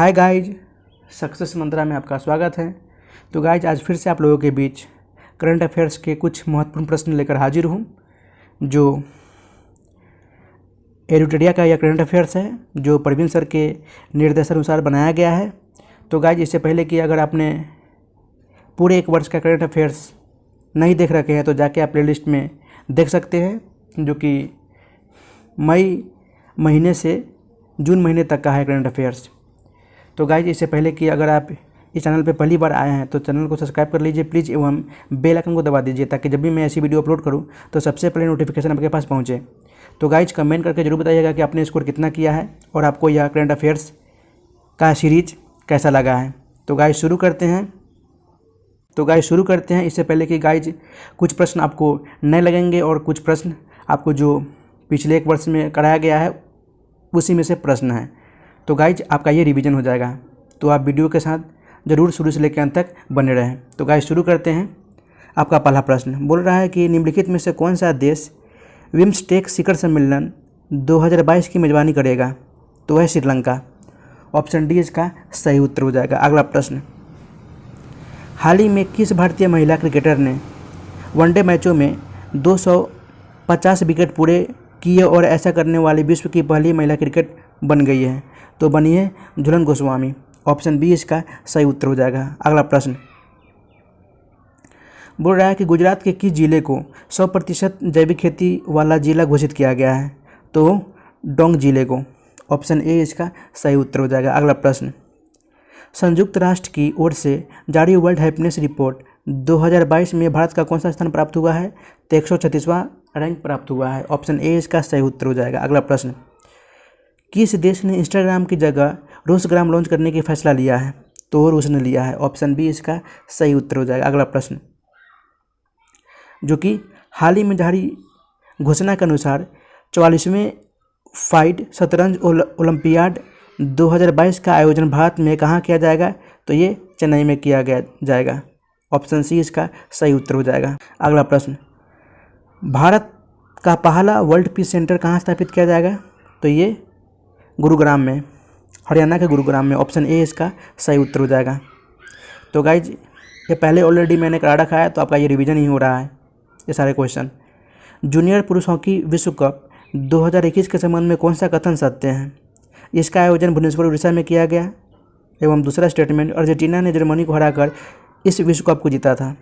Hi guys, success मंत्रा में आपका स्वागत है। तो गाइज आज फिर से आप लोगों के बीच करंट अफेयर्स के कुछ महत्वपूर्ण प्रश्न लेकर हाजिर हूँ, जो एडुटेरिया का यह करंट अफेयर्स है जो प्रवीण सर के निर्देशानुसार बनाया गया है। तो गाइज इससे पहले कि अगर आपने पूरे एक वर्ष का करंट अफेयर्स नहीं देख रखे हैं तो जाके आप प्लेलिस्ट में देख सकते हैं, जो कि मई महीने से जून महीने तक का है करंट अफेयर्स। तो गाइज इससे पहले कि अगर आप इस चैनल पे पहली बार आए हैं तो चैनल को सब्सक्राइब कर लीजिए प्लीज़, एवं बेल आइकन को दबा दीजिए ताकि जब भी मैं ऐसी वीडियो अपलोड करूं तो सबसे पहले नोटिफिकेशन आपके पास पहुंचे। तो गाइज कमेंट करके जरूर बताइएगा कि आपने स्कोर कितना किया है और आपको यह करंट अफेयर्स का सीरीज कैसा लगा है। तो गाइज शुरू करते हैं। इससे पहले कि गाइज कुछ प्रश्न आपको नए लगेंगे और कुछ प्रश्न आपको जो पिछले एक वर्ष में कराया गया है उसी में से प्रश्न है। तो गाइज आपका ये रिवीजन हो जाएगा, तो आप वीडियो के साथ ज़रूर शुरू से लेकर अंत तक बने रहें। तो गाइज शुरू करते हैं। आपका पहला प्रश्न बोल रहा है कि निम्नलिखित में से कौन सा देश बिम्स्टेक शिखर सम्मेलन 2022 की मेज़बानी करेगा? तो वह श्रीलंका। ऑप्शन डी इसका सही उत्तर हो जाएगा। अगला प्रश्न, हाल ही में किस भारतीय महिला क्रिकेटर ने वनडे मैचों में 250 विकेट पूरे किए और ऐसा करने वाली विश्व की पहली महिला क्रिकेट बन गई है? तो बनी है झूलन गोस्वामी। ऑप्शन बी इसका सही उत्तर हो जाएगा। अगला प्रश्न बोल रहा है कि गुजरात के किस जिले को 100% जैविक खेती वाला जिला घोषित किया गया है? तो डोंग जिले को। ऑप्शन ए इसका सही उत्तर हो जाएगा। अगला प्रश्न, संयुक्त राष्ट्र की ओर से जारी वर्ल्ड हैप्पीनेस रिपोर्ट 2022 में भारत का कौन सा स्थान प्राप्त हुआ है? तो 136वां रैंक प्राप्त हुआ है। ऑप्शन ए इसका सही उत्तर हो जाएगा। अगला प्रश्न, किस देश ने इंस्टाग्राम की जगह रूसग्राम लॉन्च करने की फैसला लिया है? तो रूस ने लिया है। ऑप्शन बी इसका सही उत्तर हो जाएगा। अगला प्रश्न, जो कि हाल ही में जारी घोषणा के अनुसार 44वें फाइड शतरंज ओलंपियाड 2022 का आयोजन भारत में कहाँ किया जाएगा? तो ये चेन्नई में किया गया जाएगा। ऑप्शन सी इसका सही उत्तर हो जाएगा। अगला प्रश्न, भारत का पहला वर्ल्ड पीस सेंटर कहाँ स्थापित किया जाएगा? तो ये गुरुग्राम में, हरियाणा के गुरुग्राम में। ऑप्शन ए इसका सही उत्तर हो जाएगा। तो गाइज ये पहले ऑलरेडी मैंने करा रखा है, तो आपका ये रिवीजन ही हो रहा है ये सारे क्वेश्चन। जूनियर पुरुष हॉकी विश्व कप 2021 के संबंध में कौन सा कथन सत्य है? इसका आयोजन भुवनेश्वर उड़ीसा में किया गया। एवं दूसरा स्टेटमेंट, अर्जेंटीना ने जर्मनी को हराकर इस विश्व कप को जीता था।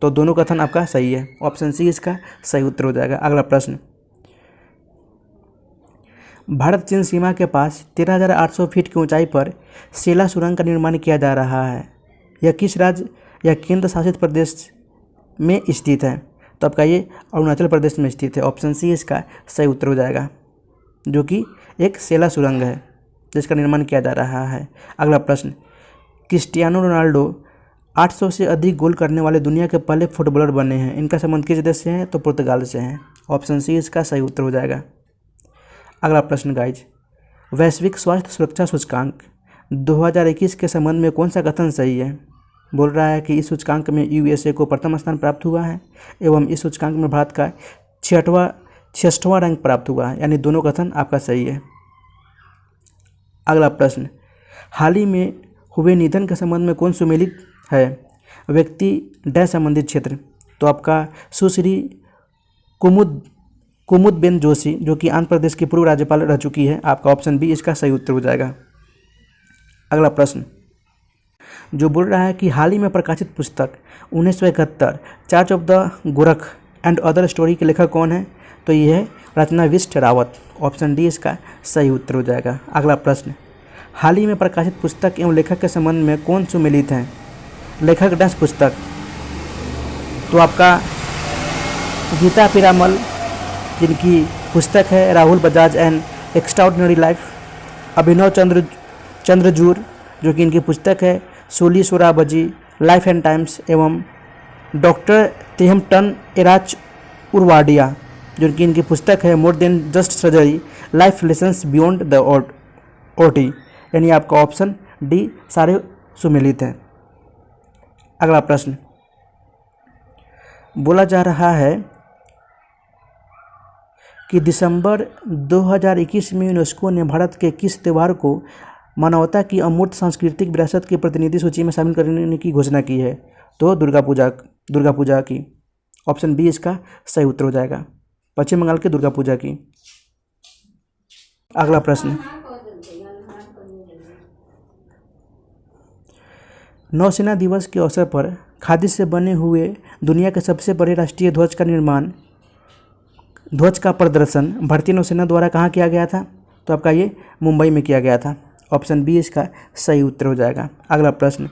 तो दोनों कथन आपका सही है। ऑप्शन सी इसका सही उत्तर हो जाएगा। अगला प्रश्न, भारत चीन सीमा के पास 13,800 फीट की ऊंचाई पर सेला सुरंग का निर्माण किया जा रहा है। यह किस राज्य या केंद्र शासित प्रदेश में स्थित है? तो आपका ये अरुणाचल प्रदेश में स्थित है। ऑप्शन सी इसका सही उत्तर हो जाएगा, जो कि एक सेला सुरंग है जिसका निर्माण किया जा रहा है। अगला प्रश्न, क्रिस्टियानो रोनाल्डो 800 से अधिक गोल करने वाले दुनिया के पहले फुटबॉलर बने हैं। इनका संबंध किस देश से है? तो पुर्तगाल से है। ऑप्शन सी इसका सही उत्तर हो जाएगा। अगला प्रश्न गाइज, वैश्विक स्वास्थ्य सुरक्षा सूचकांक 2021 के संबंध में कौन सा कथन सही है? बोल रहा है कि इस सूचकांक में यूएसए को प्रथम स्थान प्राप्त हुआ है एवं इस सूचकांक में भारत का 66वां रैंक प्राप्त हुआ है, यानी दोनों कथन आपका सही है। अगला प्रश्न, हाल ही में हुए निधन के संबंध में कौन सुमेलित है? व्यक्ति डैश संबंधित क्षेत्र। तो आपका सुश्री कुमुदबेन जोशी, जो कि आंध्र प्रदेश की पूर्व राज्यपाल रह चुकी है। आपका ऑप्शन बी इसका सही उत्तर हो जाएगा। अगला प्रश्न, जो बोल रहा है कि हाल ही में प्रकाशित पुस्तक 1971 charge of the Gorakh and other story के लेखक कौन है? तो ये है रचना विष्ट रावत। ऑप्शन डी इसका सही उत्तर हो जाएगा। अगला प्रश्न, हाल ही में प्रकाशित पुस्तक एवं लेखक के संबंध में कौन सुमेलित हैं? लेखक डैश पुस्तक। तो आपका गीता पीरामल, जिनकी पुस्तक है Rahul Bajaj and extraordinary life. Abhinav Chandrachud, जो कि इनकी पुस्तक है Soli Sorabjee life and times. एवं डॉक्टर तेहमटन एराच उरवाडिया, जो कि इनकी पुस्तक है more than just surgery life lessons beyond the OT. यानी आपका ऑप्शन डी सारे सुमेलित हैं। अगला प्रश्न, बोला जा रहा है कि दिसंबर 2021 में यूनेस्को ने भारत के किस त्यौहार को मानवता की अमूर्त सांस्कृतिक विरासत की प्रतिनिधि सूची में शामिल करने की घोषणा की है? तो दुर्गा पूजा की। ऑप्शन बी इसका सही उत्तर हो जाएगा, पश्चिम बंगाल के दुर्गा पूजा की। अगला प्रश्न, नौसेना दिवस के अवसर पर खादी से बने हुए दुनिया के सबसे बड़े राष्ट्रीय ध्वज का प्रदर्शन भारतीय नौसेना द्वारा कहाँ किया गया था? तो आपका ये मुंबई में किया गया था। ऑप्शन बी इसका सही उत्तर हो जाएगा। अगला प्रश्न,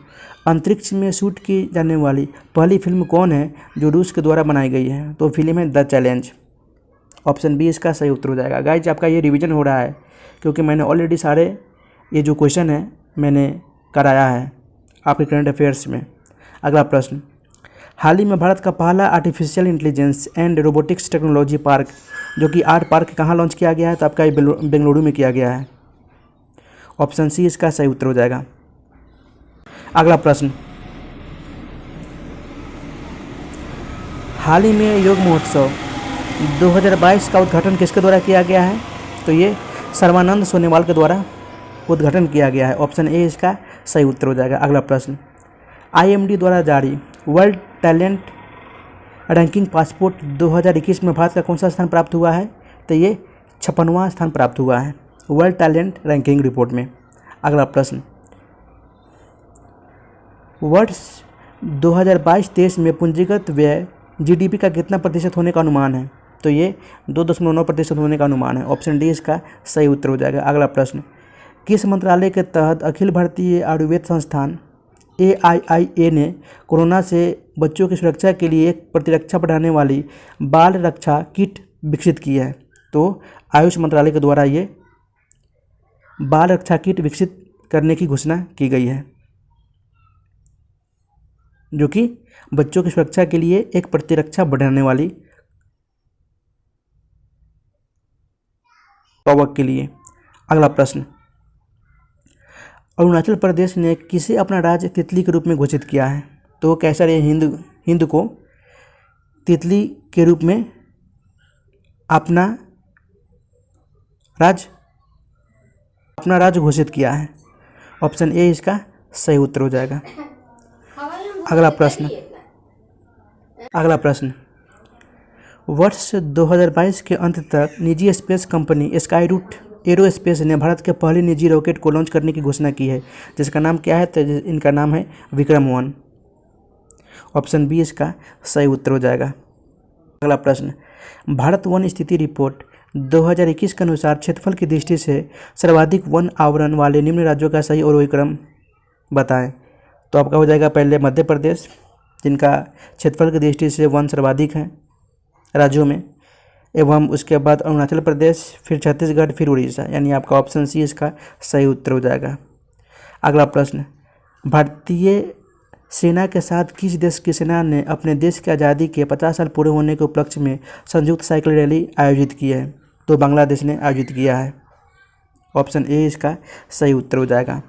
अंतरिक्ष में शूट की जाने वाली पहली फिल्म कौन है जो रूस के द्वारा बनाई गई है? तो फिल्म है द चैलेंज। ऑप्शन बी इसका सही उत्तर हो जाएगा। गाइज आपका ये रिवीजन हो रहा है क्योंकि मैंने ऑलरेडी सारे ये जो क्वेश्चन है मैंने कराया है आपके करंट अफेयर्स में। अगला प्रश्न, हाल ही में भारत का पहला artificial intelligence and robotics technology park जो कि आर्ट पार्क कहाँ लॉन्च किया गया है? तो आपका ये बेंगलुरु में किया गया है। ऑप्शन सी इसका सही उत्तर हो जाएगा। अगला प्रश्न, हाल ही में योग महोत्सव 2022 का उद्घाटन किसके द्वारा किया गया है? तो ये सर्बानंद सोनोवाल के द्वारा उद्घाटन किया गया है। ऑप्शन ए इसका सही उत्तर हो जाएगा। अगला प्रश्न, IMD द्वारा जारी वर्ल्ड टैलेंट रैंकिंग पासपोर्ट 2021 में भारत का कौन सा स्थान प्राप्त हुआ है? तो ये 56वां स्थान प्राप्त हुआ है वर्ल्ड टैलेंट रैंकिंग रिपोर्ट में। अगला प्रश्न, वर्ष 2022-23 में पूंजीगत व्यय GDP का कितना प्रतिशत होने का अनुमान है? तो ये 2.9% होने का अनुमान है। ऑप्शन डी इसका सही उत्तर हो जाएगा। अगला प्रश्न, किस मंत्रालय के तहत अखिल भारतीय आयुर्वेद संस्थान AIIA ने कोरोना से बच्चों की सुरक्षा के लिए एक प्रतिरक्षा बढ़ाने वाली बाल रक्षा किट विकसित की है? तो आयुष मंत्रालय के द्वारा ये बाल रक्षा किट विकसित करने की घोषणा की गई है जो कि बच्चों की सुरक्षा के लिए एक प्रतिरक्षा बढ़ाने वाली कवच के लिए। अगला प्रश्न, अरुणाचल प्रदेश ने किसे अपना राज्य तितली के रूप में घोषित किया है? तो कैसर ए हिंद को तितली के रूप में अपना राज्य घोषित किया है। ऑप्शन ए इसका सही उत्तर हो जाएगा। अगला प्रश्न, वर्ष 2022 के अंत तक निजी स्पेस कंपनी स्काईरूट एरोस्पेस ने भारत के पहले निजी रॉकेट को लॉन्च करने की घोषणा की है जिसका नाम क्या है? तो इनका नाम है विक्रम-1। ऑप्शन बी इसका सही उत्तर हो जाएगा। अगला प्रश्न, भारत वन स्थिति रिपोर्ट 2021 के अनुसार क्षेत्रफल की दृष्टि से सर्वाधिक वन आवरण वाले निम्न राज्यों का सही और क्रम बताएं। तो आपका हो जाएगा पहले मध्य प्रदेश जिनका क्षेत्रफल की दृष्टि से वन सर्वाधिक है राज्यों में, एवं उसके बाद अरुणाचल प्रदेश, फिर छत्तीसगढ़, फिर उड़ीसा, यानी आपका ऑप्शन सी इसका सही उत्तर हो जाएगा। अगला प्रश्न, भारतीय सेना के साथ किस देश की सेना ने अपने देश की आज़ादी के 50 साल पूरे होने के उपलक्ष्य में संयुक्त साइकिल रैली आयोजित की है? तो बांग्लादेश ने आयोजित किया है। ऑप्शन ए इसका सही उत्तर हो जाएगा।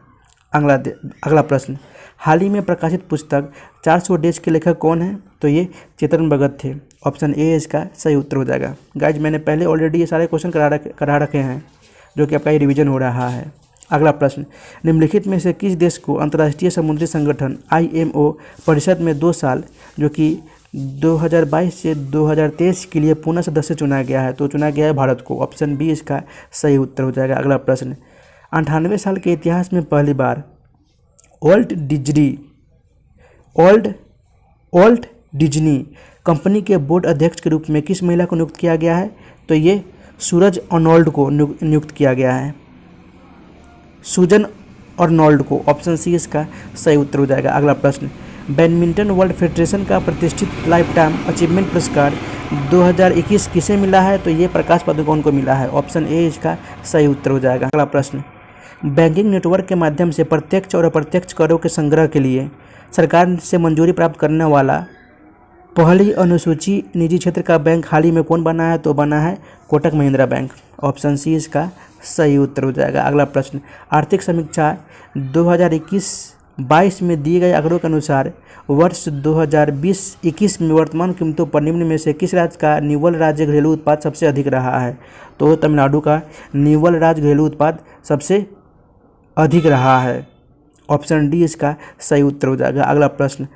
अगला प्रश्न, हाल ही में प्रकाशित पुस्तक 400 डेज के लेखक कौन है? तो ये चेतन भगत थे। ऑप्शन ए इसका सही उत्तर हो जाएगा। गाइज मैंने पहले ऑलरेडी ये सारे क्वेश्चन करा रखे हैं जो कि आपका ये रिवीजन हो रहा है। अगला प्रश्न, निम्नलिखित में से किस देश को अंतर्राष्ट्रीय समुद्री संगठन IMO परिषद में 2 साल जो कि 2022 से 2023 के लिए पुनः सदस्य चुना गया है? तो चुना गया है भारत को। ऑप्शन बी इसका सही उत्तर हो जाएगा। अगला प्रश्न, 98 साल के इतिहास में पहली बार वॉल्ट डिज्नी कंपनी के बोर्ड अध्यक्ष के रूप में किस महिला को नियुक्त किया गया है? तो ये सूरज अर्नोल्ड को नियुक्त किया गया है, सूजन अर्नोल्ड को। ऑप्शन सी इसका सही उत्तर हो जाएगा। अगला प्रश्न, बैडमिंटन वर्ल्ड फेडरेशन का प्रतिष्ठित लाइफ टाइम अचीवमेंट पुरस्कार 2021 किसे मिला है? तो ये प्रकाश पादुकोण को मिला है। ऑप्शन ए इसका सही उत्तर हो जाएगा। अगला प्रश्न, बैंकिंग नेटवर्क के माध्यम से प्रत्यक्ष और अप्रत्यक्ष करों के संग्रह के लिए सरकार से मंजूरी प्राप्त करने वाला पहली अनुसूची निजी क्षेत्र का बैंक हाल ही में कौन बना है? तो बना है Kotak Mahindra bank. Option C इसका सही उत्तर हो जाएगा। अगला प्रश्न, आर्थिक समीक्षा 2021-22 में दिए गए आंकड़ों के अनुसार वर्ष 2020-21 में वर्तमान कीमतों पर निम्न में से किस राज्य का निव्वल राज्य घरेलू उत्पाद सबसे अधिक रहा है? तो तमिलनाडु का निव्वल राज्य घरेलू उत्पाद सबसे अधिक रहा है? ऑप्शन डी इसका सही उत्तर हो जाएगा। अगला प्रश्न,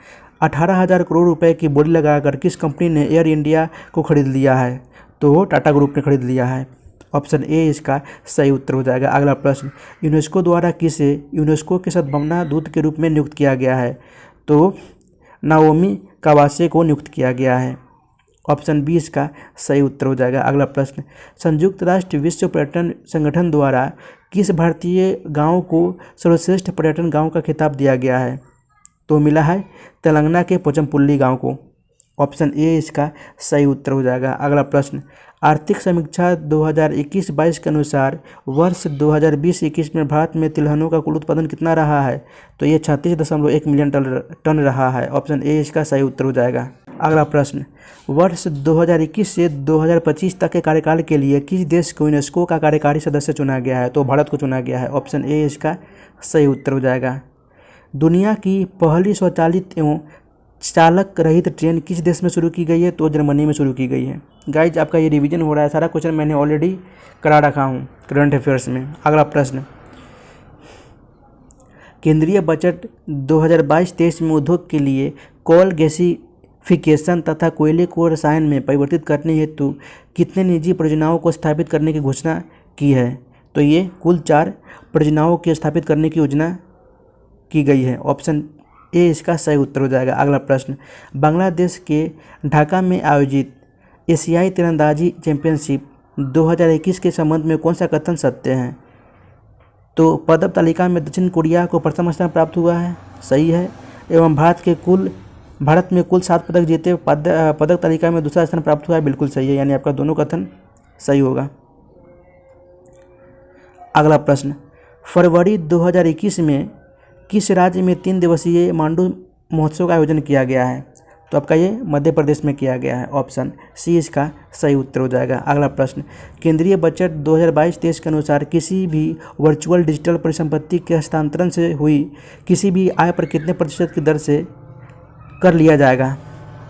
18,000 करोड़ रुपए की बोली लगाकर किस कंपनी ने एयर इंडिया को खरीद लिया है? तो टाटा ग्रुप ने खरीद लिया है। ऑप्शन ए इसका सही उत्तर हो जाएगा। अगला प्रश्न, यूनेस्को द्वारा किसे यूनेस्को के सद्भावना दूत के रूप में नियुक्त किया गया है? तो नाओमी कावासे को नियुक्त किया गया है। ऑप्शन बी इसका सही उत्तर हो जाएगा। अगला प्रश्न, संयुक्त राष्ट्र विश्व पर्यटन संगठन द्वारा किस भारतीय गांव को सर्वश्रेष्ठ पर्यटन गांव का खिताब दिया गया है? तो मिला है तेलंगाना के पोचमपल्ली गांव को। ऑप्शन ए इसका सही उत्तर हो जाएगा। अगला प्रश्न, आर्थिक समीक्षा 2021-22 के अनुसार वर्ष 2020-21 में भारत में तिलहनों का कुल उत्पादन कितना रहा है? तो ये 36.1 मिलियन टन रहा है। ऑप्शन ए इसका सही उत्तर हो जाएगा। अगला प्रश्न, वर्ष 2021 से 2025 तक के कार्यकाल के लिए किस देश को यूनेस्को का कार्यकारी सदस्य चुना गया है? तो भारत को चुना गया है। ऑप्शन ए इसका सही उत्तर हो जाएगा। दुनिया की पहली स्वचालित एवं चालक रहित ट्रेन किस देश में शुरू की गई है? तो जर्मनी में शुरू की गई है। गाइज आपका ये रिवीजन हो रहा है, सारा क्वेश्चन मैंने ऑलरेडी करा रखा हूँ करंट अफेयर्स में। अगला प्रश्न, केंद्रीय बजट 2022-23 में उद्योग के लिए कोल गैसीफिकेशन तथा कोयले को रसायन में परिवर्तित करने हेतु कितने निजी परियोजनाओं को स्थापित करने की घोषणा की है? तो ये कुल 4 परियोजनाओं की स्थापित करने की योजना की गई है। ऑप्शन ए इसका सही उत्तर हो जाएगा। अगला प्रश्न, बांग्लादेश के ढाका में आयोजित एशियाई तीरंदाजी चैंपियनशिप 2021 के संबंध में कौन सा कथन सत्य है? तो पदक तालिका में दक्षिण कोरिया को प्रथम स्थान प्राप्त हुआ है, सही है। एवं भारत में कुल 7 पदक जीते पदक तालिका में दूसरा स्थान प्राप्त हुआ है, बिल्कुल सही है, यानी आपका दोनों कथन सही होगा। अगला प्रश्न, फरवरी 2021 में किस राज्य में 3 दिवसीय मांडू महोत्सव का आयोजन किया गया है? तो आपका ये मध्य प्रदेश में किया गया है। ऑप्शन सी इसका सही उत्तर हो जाएगा। अगला प्रश्न, केंद्रीय बजट 2022-23 के अनुसार किसी भी वर्चुअल डिजिटल परिसंपत्ति के हस्तांतरण से हुई किसी भी आय पर कितने प्रतिशत की दर से कर लिया जाएगा?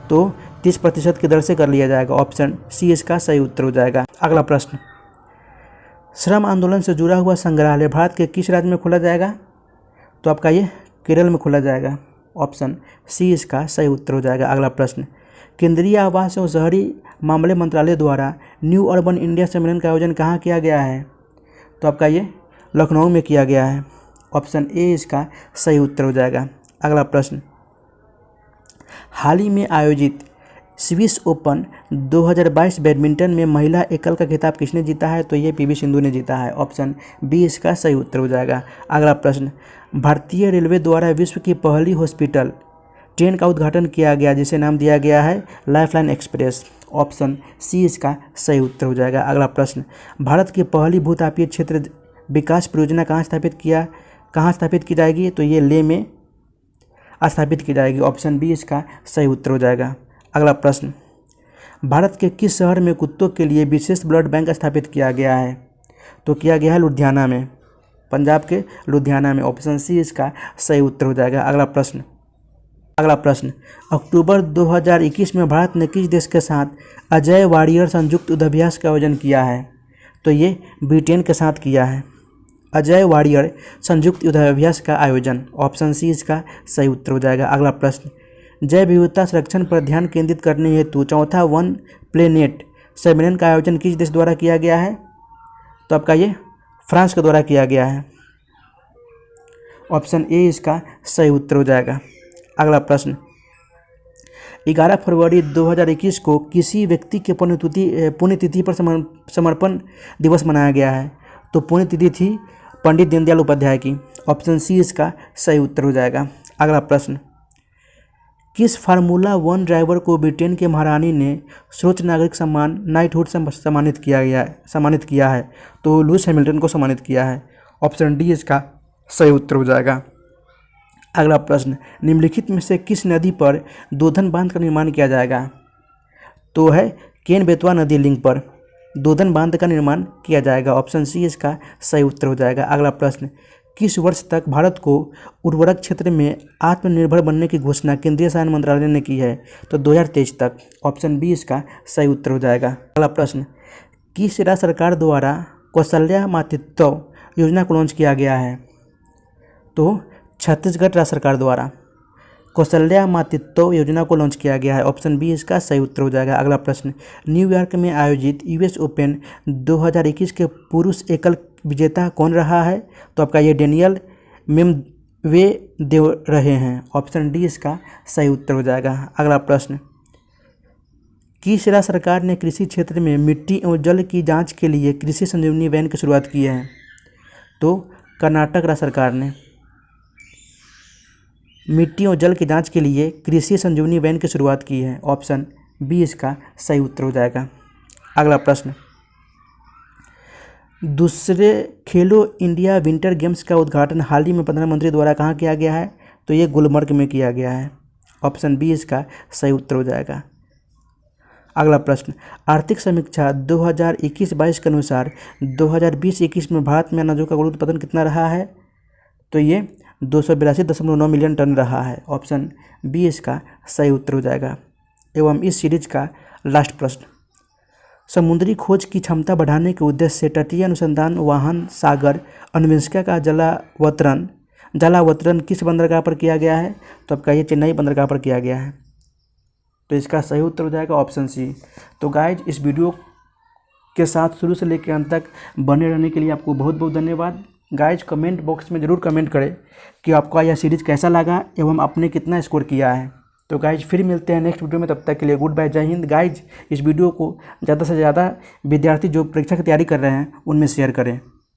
तो 30% की दर से कर लिया जाएगा। ऑप्शन सी इसका सही उत्तर हो जाएगा। अगला प्रश्न, श्रम आंदोलन से जुड़ा हुआ संग्रहालय भारत के किस राज्य में खोला जाएगा? तो आपका ये केरल में खोला जाएगा। ऑप्शन सी इसका सही उत्तर हो जाएगा। अगला प्रश्न, केंद्रीय आवास एवं शहरी मामले मंत्रालय द्वारा न्यू अर्बन इंडिया सम्मेलन का आयोजन कहाँ किया गया है? तो आपका ये लखनऊ में किया गया है। ऑप्शन ए इसका सही उत्तर हो जाएगा। अगला प्रश्न, हाल ही में आयोजित स्विस ओपन 2022 बैडमिंटन में महिला एकल का खिताब किसने जीता है? तो ये पीवी सिंधु ने जीता है। ऑप्शन बी इसका सही उत्तर हो जाएगा। अगला प्रश्न, भारतीय रेलवे द्वारा विश्व की पहली हॉस्पिटल ट्रेन का उद्घाटन किया गया जिसे नाम दिया गया है लाइफलाइन एक्सप्रेस। ऑप्शन सी इसका सही उत्तर हो जाएगा। अगला प्रश्न, भारत की पहली भूतापीय क्षेत्र विकास परियोजना कहाँ स्थापित की जाएगी? तो ये लेह में स्थापित की जाएगी। ऑप्शन बी इसका सही उत्तर हो जाएगा। अगला प्रश्न, भारत के किस शहर में कुत्तों के लिए विशेष ब्लड बैंक स्थापित किया गया है? तो किया गया है लुधियाना में, पंजाब के लुधियाना में। ऑप्शन सी इसका सही उत्तर हो जाएगा। अगला प्रश्न, अक्टूबर 2021 में भारत ने किस देश के साथ अजय वारियर संयुक्त युद्धाभ्यास का आयोजन किया है? तो ये ब्रिटेन के साथ किया है। अजय वारियर संयुक्त युद्धाभ्यास का आयोजन। ऑप्शन सी इसका सही उत्तर हो जाएगा। अगला प्रश्न, जैव विविधता संरक्षण पर ध्यान केंद्रित करने हेतु चौथा वन प्लेनेट सम्मेलन का आयोजन किस देश द्वारा किया गया है? तो आपका ये फ्रांस के द्वारा किया गया है। ऑप्शन ए इसका सही उत्तर हो जाएगा। अगला प्रश्न, 11 फरवरी 2021 को किसी व्यक्ति के पुण्यतिथि पर समर्पण दिवस मनाया गया है। तो पुण्यतिथि थी पंडित दीनदयाल उपाध्याय की। ऑप्शन सी इसका सही उत्तर हो जाएगा। अगला प्रश्न, किस फार्मूला 1 ड्राइवर को ब्रिटेन के महारानी ने सर्वोच्च नागरिक सम्मान नाइटहुड से सम्मानित किया है? तो लुइस हैमिल्टन को सम्मानित किया है। ऑप्शन डी इसका सही उत्तर हो जाएगा। अगला प्रश्न, निम्नलिखित में से किस नदी पर दोधन बांध का निर्माण किया जाएगा? तो है केन बेतवा नदी लिंक पर दोधन बांध का निर्माण किया जाएगा। ऑप्शन सी इसका सही उत्तर हो जाएगा। अगला प्रश्न, किस वर्ष तक भारत को उर्वरक क्षेत्र में आत्मनिर्भर बनने की घोषणा केंद्रीय रसायन मंत्रालय ने की है? तो 2023 तक। ऑप्शन बी इसका सही उत्तर हो जाएगा। अगला प्रश्न, किस राज्य सरकार द्वारा कौशल्या मातृत्व योजना को लॉन्च किया गया है? तो छत्तीसगढ़ राज्य सरकार द्वारा कौशल्या मातृत्व योजना को लॉन्च किया गया है। ऑप्शन बी इसका सही उत्तर हो जाएगा। अगला प्रश्न, न्यूयॉर्क में आयोजित यूएस ओपन 2021 के पुरुष एकल विजेता कौन रहा है? तो आपका ये डेनियल मेदवेदेव रहे हैं। ऑप्शन डी इसका सही उत्तर हो जाएगा। अगला प्रश्न, किस राज्य सरकार ने कृषि क्षेत्र में मिट्टी एवं जल की जांच के लिए कृषि संजीवनी वैन की शुरुआत की है? तो कर्नाटक राज्य सरकार ने मिट्टी और जल की जांच के लिए कृषि संजीवनी वैन की शुरुआत की है। ऑप्शन बी इसका सही उत्तर हो जाएगा। अगला प्रश्न, दूसरे खेलो इंडिया विंटर गेम्स का उद्घाटन हाल ही में प्रधानमंत्री द्वारा कहाँ किया गया है? तो ये गुलमर्ग में किया गया है। ऑप्शन बी इसका सही उत्तर हो जाएगा। अगला प्रश्न, आर्थिक समीक्षा 2021-22 के अनुसार 2020-21 में भारत में अनाजों का कुल उत्पादन कितना रहा है? तो ये 282.9 मिलियन टन रहा है। ऑप्शन बी इसका सही उत्तर हो जाएगा। एवं इस सीरीज का लास्ट प्रश्न, समुद्री खोज की क्षमता बढ़ाने के उद्देश्य से तटीय अनुसंधान वाहन सागर अन्वेषका का जलावतरण किस बंदरगाह पर किया गया है? तो आपका ये चेन्नई बंदरगाह पर किया गया है। तो इसका सही उत्तर हो जाएगा ऑप्शन सी। तो गाइज, इस वीडियो के साथ शुरू से लेकर अंत तक बने रहने के लिए आपको बहुत बहुत धन्यवाद। गाइज, कमेंट बॉक्स में ज़रूर कमेंट करें कि आपका यह सीरीज़ कैसा लगा एवं आपने कितना स्कोर किया है। तो गाइज, फिर मिलते हैं नेक्स्ट वीडियो में, तब तक के लिए गुड बाय, जय हिंद। गाइज, इस वीडियो को ज़्यादा से ज़्यादा विद्यार्थी जो परीक्षा की तैयारी कर रहे हैं उनमें शेयर करें।